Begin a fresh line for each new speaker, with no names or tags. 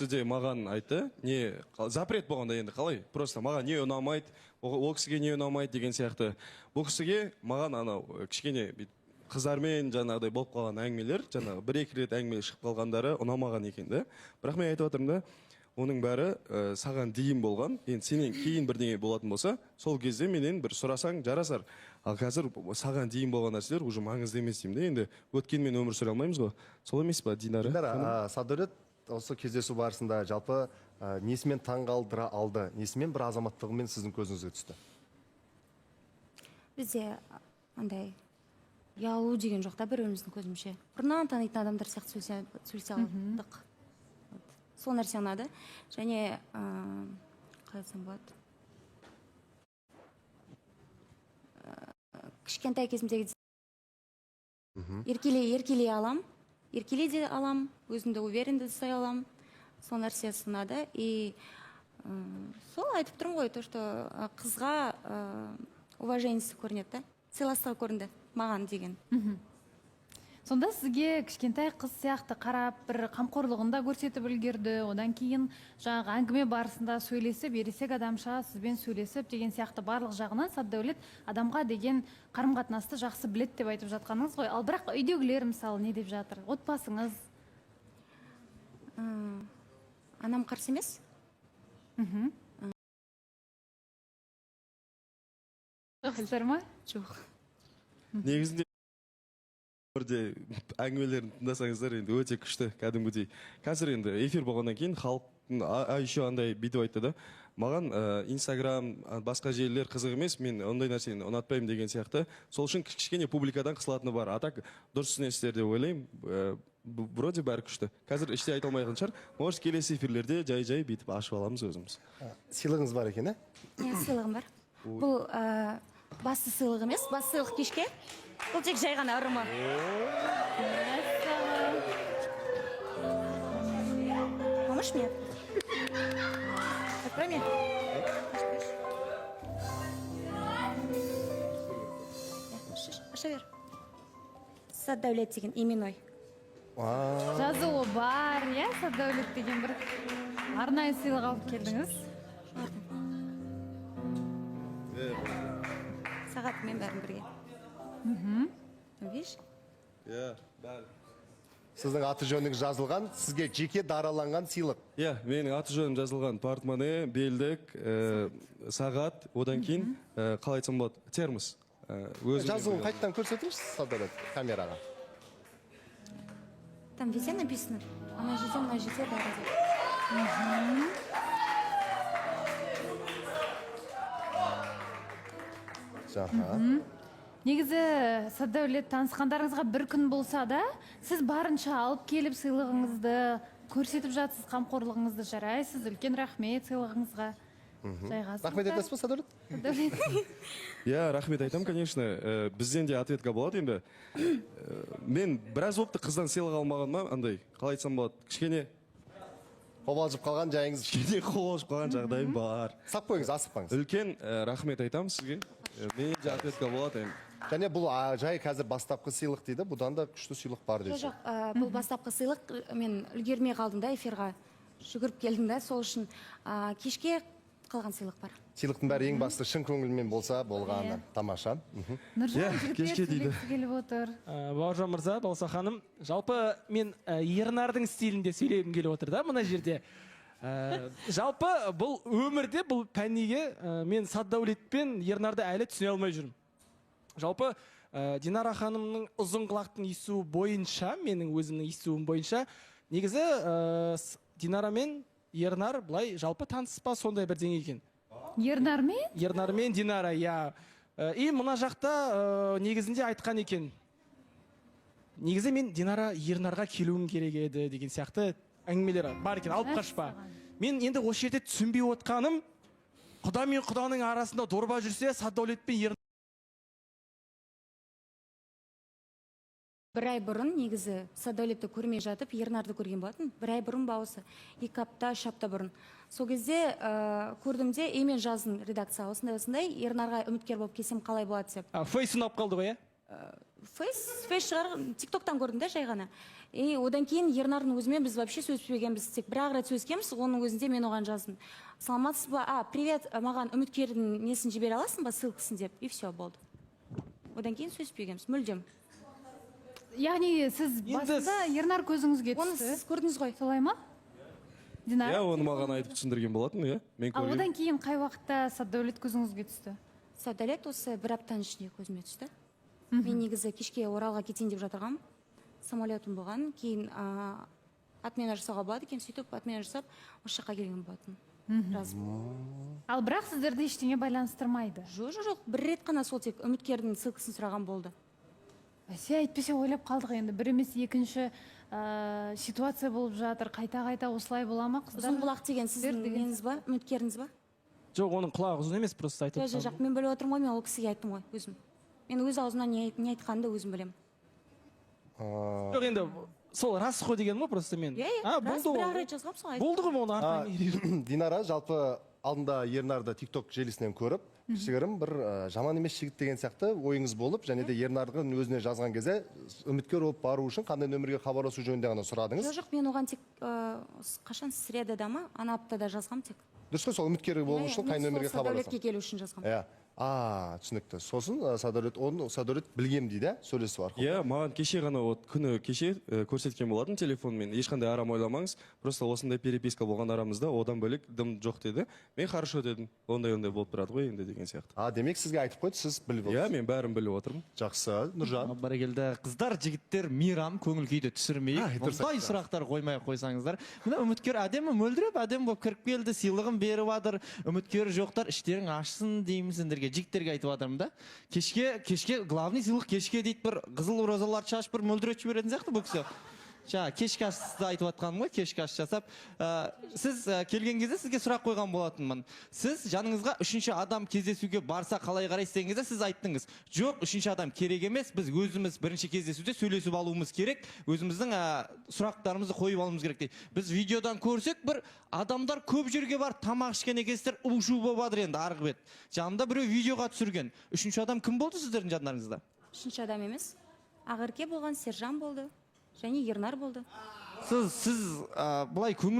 Сізде маған айтты, не запрет болғанда енді қалай? Просто маған не ұнамайды, ол кісіге не ұнамайды деген сияқты. Бұл кісіге маған анау кішкене қыздармен жаңағыдай болып қалған әңгімелер, жаңағы бір-екі рет әңгіме шығып қалғандары ұнамаған екен да. Бірақ мен айтып отырмын да, оның бәрі саған дейін болған, енді сенен кейін бірдеңе болатын болса, сол кезде менен бір сұрасаң жарасар. Ал қазір саған дейін болған нәрселер уже маңызды емес деймін де, енді өткенмен өмір сүре алмаймыз ғой. Сол емес па, Динара?
Динара, Садолет осы кездесу барысында жалпы несімен таңғалдыра алды, несімен бір азаматтығымен сіздің көзіңізге түсті?
Бізде андай ұялу деген жоқ та бір-біріміздің көзімше. Бұрыннан танитын адамдар сияқты сөйлесе алдық. Сол нәрсе ұнады. Және қалай айтсам болады? Кішкентай кезімдегі еркелей алам. Еркелей де алам, өзімді уверенді ұстай алам. Сол нәрсе ұнады. И сол айтып тұрмын ғой, то, что қызға уважениесі көрінеді, сыйластығы көрінді маған деген.
Сонда сізге кішкентай қыз сияқты қарап, бір қамқорлығында көрсетіп үлгерді, одан кейін жаңағы әңгіме барысында сөйлесіп, ересек адамша сізбен сөйлесіп деген сияқты барлық жағынан Саддәулет адамға деген қарым-қатынасты жақсы біледі деп айтып жатқаныңыз ғой. Ал бірақ үйдегілер мысалы не деп жатыр? Отбасыңыз?
Анам қарсы емес?
Жоқсыздар ма?
Жоқ.
Негізінде бірде әңгімелерін тыңдасаңыздар енді өте күшті, кәдімгідей. Қазір енді эфир болғаннан кейін халықтың еще андай бүйтіп айтты да, маған Инстаграм, басқа желілер қызық емес, мен ондай нәрсені ұнатпаймын деген сияқты. Сол үшін кішкене публикадан қысылатыны бар. Атак дұрыс түсінесіздер деп ойлаймын. Вроде бәрі күшті. Қазір іште айта алмайтын шығар. Может, келесі эфирлерде жай-жай бүйтіп ашып аламыз өзіміз.
Сыйлығыңыз бар екен,
Сыйлығым бар. Бұл басты сыйлық емес, басты сыйлық кешке. Бұл тек жай ғана ырымы. Помощь мне? Открой мне. Аша бер. Саддәулет деген именной.
Жазуы бар, Саддәулет деген бір арнайы сыйлық алып келдіңіз.
Сағатымен бәрін бірге. Видишь?
Бәрі.
Сіздің аты жөніңіз жазылған, сізге жеке дараланған сыйлық.
Менің аты жөнім жазылған портмоне, белдік, сағат, одан кейін қалай айтсам болады, термос.
Жазуын қайттан көрсетіңіз, Садолет, камераға.
Там везде написано. Ана жерде бәрі.
Жақа.
Негізі Саддәулет танысқандарыңызға бір күн болса да, сіз барынша алып келіп сыйлығыңызды көрсетіп жатсыз, қамқорлығыңызды жарайсыз. Үлкен рахмет сыйлығыңызға.
Рахмет етесіз бе, Саддәулет?
Рахмет айтам, конечно. Бізден де ответка болады енді. Мен біраз опты қыздан сыйлық алмағаныма, андай, қалай айтсам болады, кішкене
қобалжып қалған жайыңыз.
Кішкене қобалжып қалған жағдайым бар.
Сақ қойыңыз, асықпаңыз.
Үлкен рахмет айтам сізге. Мен де ответка болады енді.
Және бұл жай қазір бастапқы сыйлық дейді, бұдан да күшті сыйлық бар дейсіз.
Жоқ, бұл бастапқы сыйлық, мен үлгермей қалдым да эфирға. Жүгіріп келдім да, сол үшін кешке қалған сыйлық бар.
Сыйлықтың бәрі ең басты шын көңілмен болса болғаны тамаша.
Нұржан Жүрпер сөйлегісі келіп отыр.
Бауыржан мырза, Балса ханым, жалпы мен Ернардың стилінде сөйлегім келіп отыр да мына жерде. Жалпы бұл өмірде, бұл пәнеге мен Саддәулет пен Ернарды әлі түсіне алмай жүрмін. Жалпы Динара ханымның ұзын құлақтың естуі бойынша, менің өзімнің естуім бойынша, негізі Динара мен Ернар былай жалпы таныспа сондай бірдеңе екен.
Ернар мен?
Ернар мен Динара, И мына жақта негізінде айтқан екен. Негізі мен Динара Ернарға келуім керек еді деген сияқты әңгімелер бар екен, алып қашпа. Мен енді осы жерде түсінбей отқаным, құда мен құданың арасында дорба жүрсе, Саддәулет пен Ернар.
Бір ай бұрын негізі Саддәулетті көрмей жатып, Ернарды көрген болатын. Бір ай бұрын бауысы, 2 апта, 3 апта бұрын. Сол кезде көрдім де, мен жаздым редакцияға осындай, Ернарға үміткер болып келсем қалай болады деп.
Фейс ұнап қалды ғой,
фейс шығар, тиктоктан көрдім да жай ғана. И одан кейін Ернардың өзімен біз вообще сөйлеспегенбіз, тек бір ақ рет сөйлескенбіз, оның өзінде мен оған жаздым. Саламатсыз ба? Привет, маған үміткердің несін жібере аласың ба, ссылкасын деп. И все болды. Одан кейін сөйлеспегенбіз, мүлдем.
Яғни сіз басында Ернар көзіңізге
Оны
түсті.
сіз көрдіңіз ғой.
Солай ма? Динара?
Иә, оны маған айтып түсіндірген болатын, иә. Мен
Ал
көргем.
одан кейін қай уақытта Саддәулет көзіңізге түсті?
Сәдәлет осы бір аптаның ішінде көзіме түсті. Мен негізі кешке Оралға кетейін деп жатырғам. Самолетім болған. Кейін отмена жасауға болады екен, сөйтіп отмена жасап осы жаққа келген болатын.
Ал бірақ сіздерді ештеңе байланыстырмайды.
Жоқ, бір рет қана сол тек үміткердің ссылкасын сұраған болды.
Бәсе, әйтпесе ойлап қалдық енді. Бір емес екінші ситуация болып жатыр. Қайта осылай бола ма қыздар?
Ұзынқұлақ деген сіздің неңіз ба, үміткеріңіз ба?
Жоқ, оның құлағы ұзын емес, просто айтып
Жоқ, мен біліп отырмын ғой, мен ол кісіге айттым ғой өзім. Мен өз аузымнан не айтқанымды өзім білемін.
Жоқ, енді сол рас қой деген ма, просто мен.
Рас, бір ақ рет жазғам сол.
Болды ғой оны артынан.
Динара жалпы алдында Ернарды TikTok желісінен көріп, кішігірім бір жаман емес жігіт деген сияқты ойыңыз болып, және де Ернардың өзіне жазған кезде үміткер болып бару үшін қандай нөмірге хабарласу жөнінде ғана сұрадыңыз.
Жоқ, мен оған тек қашан средада ма, ана аптада жазғам тек.
Дұрыс қой, сол үміткер болу үшін қай нөмірге хабарласам?
Сәдәулетке келу үшін жазғам.
Иә. Түсінікті. Сосын Садәулет білгем дейді, сөйлесу арқылы.
Иә, маған кеше ғана күні кеше көрсеткен болатын телефонмен. Ешқандай арам ойламаңыз. Просто осындай переписка болған арамызда, одан бөлек дым жоқ деді. Мен хорошо дедім. Ондай болып тұрады ғой енді деген сияқты.
Демек сізге айтып қойды, сіз біліп
Иә,
отырсыз.
мен бәрін біліп отырмын.
Жақсы, Нұржан.
Бәрекелді. Қыздар, жігіттер, мейрам, көңіл күйді түсірмейік.
дұрыс
Бұндай
айтты.
сұрақтар қоймай қойсаңыздар. Мына үміткер әдемі мөлдіреп, әдемі болып кіріп келді, сыйлығын беріп жатыр. Үміткері жоқтар, іштерің ашсын деймін сендерге, жігіттерге айтып жатырмын да. Кешке главный сыйлық кешке дейді, бір қызыл розалар шашып, бір мөлдіретші беретін сияқты бұл кісі. Кешкі асты айтып жатқаным ғой, кешкі ас жасап. Сіз келген кезде сізге сұрақ қойған болатынмын. Сіз жаныңызға үшінші адам кездесуге барса қалай қарайсыз деген кезде сіз айттыңыз. Жоқ, үшінші адам керек емес, біз өзіміз бірінші кездесуде сөйлесіп алуымыз керек, өзіміздің сұрақтарымызды қойып алуымыз керек дейді. Біз видеодан көрсек, бір адамдар көп жерге бар, тамақ ішкен екенсіздер, у-шу болып жатыр енді арғы бет. Жанында біреу видеоға түсірген. Үшінші адам кім болды сіздердің жандарыңызда?
Үшінші адам емес. Ақерке болған, Сержан болды. Және Ернар болды.
Сіз былай көңіл